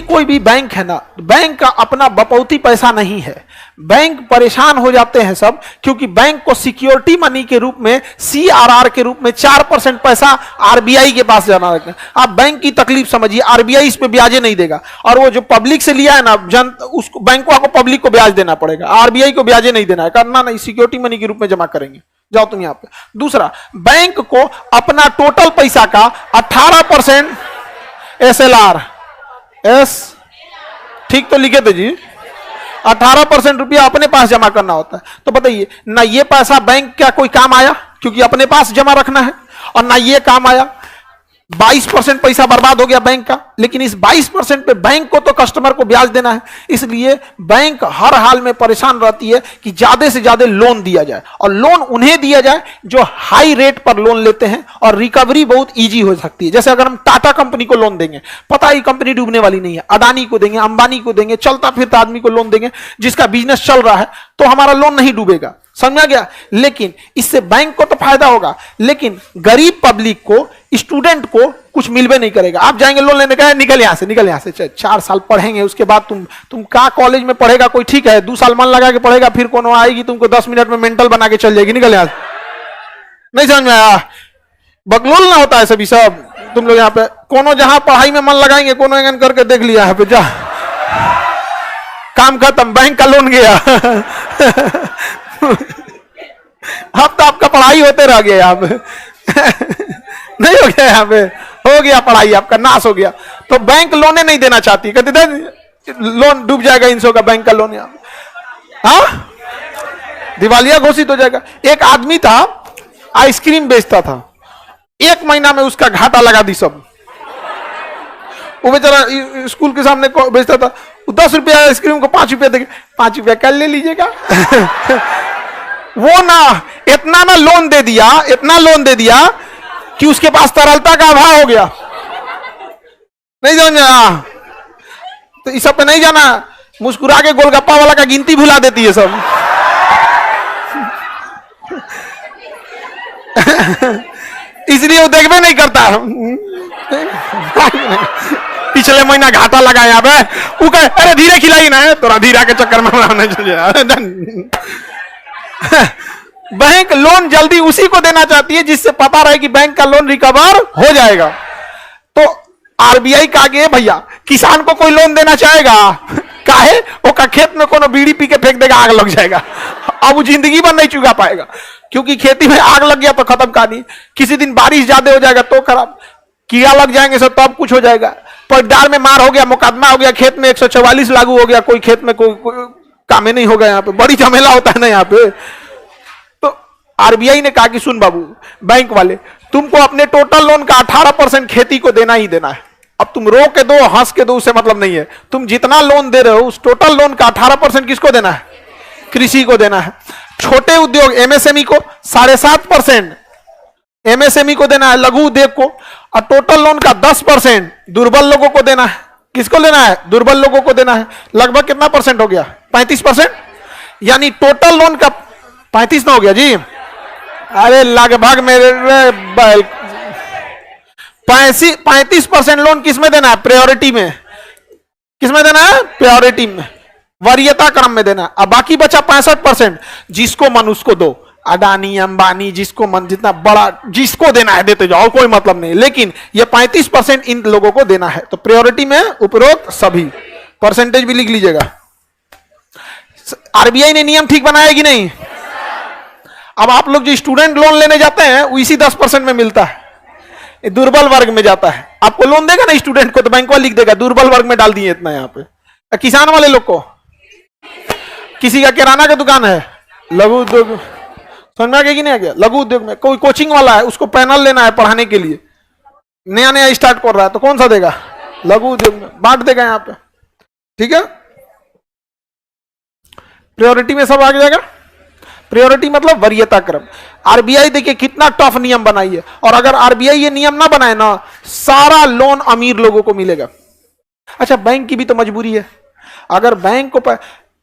कोई भी बैंक है ना, बैंक का अपना बपौती पैसा नहीं है। बैंक परेशान हो जाते हैं सब, क्योंकि बैंक को सिक्योरिटी मनी के रूप में, CRR के रूप में 4% पैसा आरबीआई के पास जाना रखते हैं। आप बैंक की तकलीफ समझिए, आरबीआई इस पे ब्याज नहीं देगा, और वो जो पब्लिक से लिया है ना, उसको बैंकों को पब्लिक को ब्याज देना पड़ेगा, आरबीआई को ब्याज नहीं देना है, करना नहीं, सिक्योरिटी मनी के रूप में जमा करेंगे। जाओ तुम यहां पे। दूसरा, बैंक को अपना टोटल पैसा का 18% SLR, ठीक तो लिखे थे जी, 18% रुपया अपने पास जमा करना होता है। तो बताइए ना, ये पैसा बैंक का कोई काम आया क्योंकि अपने पास जमा रखना है, और ना ये काम आया। 22% पैसा बर्बाद हो गया बैंक का, लेकिन इस 22% पे बैंक को तो कस्टमर को ब्याज देना है। इसलिए बैंक हर हाल में परेशान रहती है कि ज्यादा से ज्यादा लोन दिया जाए, और लोन उन्हें दिया जाए जो हाई रेट पर लोन लेते हैं, और रिकवरी बहुत इजी हो सकती है। जैसे अगर हम टाटा कंपनी को लोन देंगे, पता ही कंपनी डूबने वाली नहीं है, अडानी को देंगे, अंबानी को देंगे, चलता फिरता आदमी को लोन देंगे जिसका बिजनेस चल रहा है, तो हमारा लोन नहीं डूबेगा। समझा गया? लेकिन इससे बैंक को तो फायदा होगा, लेकिन गरीब पब्लिक को, स्टूडेंट को कुछ मिलवे नहीं करेगा। आप जाएंगे लोन लेने का, निकल यहां से, निकल यहां से, 4 साल पढ़ेंगे, उसके बाद तुम का कॉलेज में पढ़ेगा कोई, ठीक है, 2 साल मन लगा के पढ़ेगा, फिर कोनो आएगी तुमको 10 मिनट में मेंटल बना के चल जाएगी, निकल यहां से। नहीं समझ में आया? बकलोल ना होता है सभी सब। तुम लोग यहाँ पे कोनो जहां पढ़ाई में मन लगाएंगे, कोनो एंगन करके देख लिया यहाँ पे, जा काम खत्म, बैंक का लोन गया। अब तो आपका पढ़ाई होते रह गया यहाँ पे। नहीं हो गया, यहाँ पे हो गया पढ़ाई, आपका नाश हो गया। तो बैंक लोने नहीं देना चाहती, कहते थे लोन डूब जाएगा इनसो का, बैंक का लोन यहाँ, हाँ दिवालिया घोषित हो जाएगा। एक आदमी था, आइसक्रीम बेचता था, 1 महीना में उसका घाटा लगा दी सब। वो बेचारा स्कूल के सामने बेचता था, 10 रुपया आइसक्रीम को 5 रुपया देके, 5 रुपया कल ले लीजिएगा। वो ना इतना ना लोन दे दिया, इतना लोन दे दिया कि उसके पास तरलता का अभाव हो गया। नहीं समझा? तो इस सब पे नहीं जाना, मुस्कुरा के गोलगप्पा वाला का गिनती भुला देती है सब। इसलिए वो देखबे नहीं करता। पिछले महीना घाटा लगा यहाँ पे, वो कहे अरे धीरे खिलाई ना है, तोरा धीरा के चक्कर में। बैंक लोन जल्दी उसी को देना चाहती है जिससे पता रहे कि बैंक का लोन रिकवर हो जाएगा। तो आरबीआई का आगे भैया, किसान को कोई लोन देना चाहेगा? काहे? वो का खेत में कोनो बीड़ी पी के फेंक देगा, आग लग जाएगा, अब वो जिंदगी भर नहीं चुका पाएगा, क्योंकि खेती में आग लग गया तो खत्म कहानी। किसी दिन बारिश ज्यादा हो जाएगा तो खराब, कीड़ा लग जाएंगे सब, तब कुछ हो जाएगा। पटदार में मार हो गया, मुकदमा हो गया, खेत में 144 लागू हो गया, कोई खेत में कोई काम नहीं होगा। यहाँ पे बड़ी झमेला होता है ना यहाँ पे। तो आरबीआई ने कहा कि सुन बाबू, बैंक वाले, तुमको अपने टोटल लोन का 18% खेती को देना ही देना है। अब तुम रो के दो, हंस के दो, उससे मतलब नहीं है। तुम जितना लोन दे रहे हो, उस टोटल लोन का 18% किसको देना है? कृषि को देना है। छोटे उद्योग एमएसएमई को 7.5% एमएसएमई को देना है, लघु उद्योग को, और टोटल लोन का 10% दुर्बल लोगों को देना है। किसको लेना है? दुर्बल लोगों को देना है। लगभग कितना परसेंट हो गया? 35%। यानी टोटल लोन का 35 ना हो गया जी? अरे लगभग मेरे 35% लोन किसमें देना है? प्रायोरिटी में। किसमें देना है? प्रायोरिटी में, वरीयता क्रम में देना है। अब बाकी बचा 65%, जिसको मन उसको दो। अडानी, अंबानी, जिसको मन, जितना बड़ा जिसको देना है देते जाओ, कोई मतलब नहीं। लेकिन ये 35% इन लोगों को देना है। तो प्रायोरिटी में उपरोक्त सभी, परसेंटेज भी लिख लीजिएगा। आरबीआई ने नियम ठीक बनाया कि नहीं? अब आप लोग जो स्टूडेंट लोन लेने जाते हैं, वो इसी 10% में मिलता है, दुर्बल वर्ग में जाता है। आपको लोन देगा ना स्टूडेंट को, तो बैंक वाला लिख देगा दुर्बल वर्ग में डाल दिए इतना। यहाँ पे किसान वाले लोग को, किसी का किराना का दुकान है, लघु उद्योग, समझ में आ गया कि नहीं आ गया? लघु उद्योग में कोई कोचिंग वाला है, उसको पैनल लेना है पढ़ाने के लिए, नया नया स्टार्ट कर रहा है, तो कौन सा देगा? लघु उद्योग में बांट देगा यहाँ पे। ठीक है, प्रायोरिटी में सब आ जाएगा। प्रायोरिटी मतलब वरीयता क्रम। आरबीआई देखिए कितना टफ नियम बनाई है, और अगर आरबीआई ये नियम ना बनाए ना, सारा लोन अमीर लोगों को मिलेगा। अच्छा, बैंक की भी तो मजबूरी है। अगर बैंक को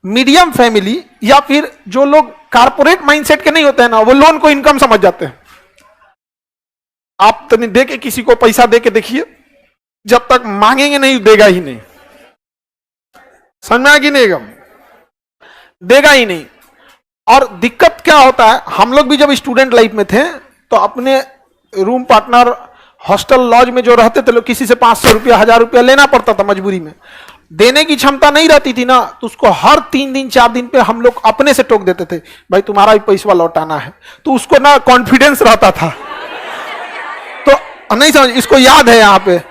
मीडियम फैमिली या फिर जो लोग कारपोरेट माइंडसेट के नहीं होते हैं ना, वो लोन को इनकम समझ जाते हैं। आप तनी दे के किसी को पैसा दे के देखिए, जब तक मांगेंगे नहीं देगा ही नहीं। समझ में आया कि नहीं? देगा ही नहीं। और दिक्कत क्या होता है, हम लोग भी जब स्टूडेंट लाइफ में थे तो अपने रूम पार्टनर हॉस्टल लॉज में जो रहते थे लोग, किसी से 500 रुपया 1000 रुपया लेना पड़ता था मजबूरी में, देने की क्षमता नहीं रहती थी ना, तो उसको हर 3 दिन 4 दिन पे हम लोग अपने से टोक देते थे, भाई तुम्हारा भी पैसा लौटाना है। तो उसको ना कॉन्फिडेंस रहता था, तो नहीं समझ, इसको याद है यहाँ पे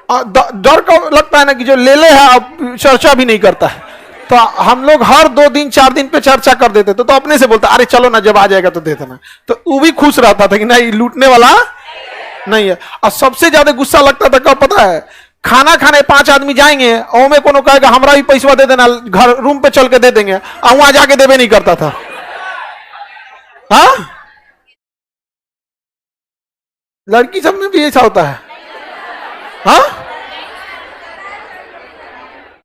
डर का लगता है ना कि जो ले ले है अब चर्चा भी नहीं करता है। तो हम लोग हर 2 दिन 4 दिन पे चर्चा कर देते थे, तो अपने से बोलता अरे चलो ना जब आ जाएगा तो दे देना। तो वो भी खुश रहता था कि नहीं लूटने वाला नहीं है। और सबसे ज्यादा गुस्सा लगता था कब पता है, खाना खाने 5 आदमी जाएंगे और में कोनो कहेगा हमरा भी पैसा दे देना, घर रूम पे चल के दे देंगे, और वहां जाके देवे नहीं करता था। हाँ, लड़की सब में भी ऐसा होता है। हाँ,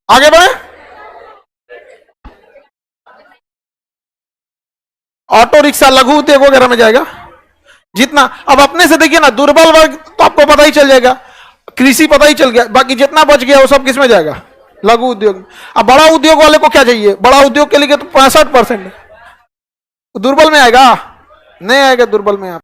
आगे बढ़े। ऑटो रिक्शा लघु उद्योग वगैरह में जाएगा जितना। अब अपने से देखिए ना, दुर्बल वर्ग तो आपको पता ही चल जाएगा, कृषि पता ही चल गया, बाकी जितना बच गया वो सब किस में जाएगा, लघु उद्योग। अब बड़ा उद्योग वाले को क्या चाहिए, बड़ा उद्योग के लिए तो 65% दुर्बल में आएगा, नहीं आएगा दुर्बल में। आप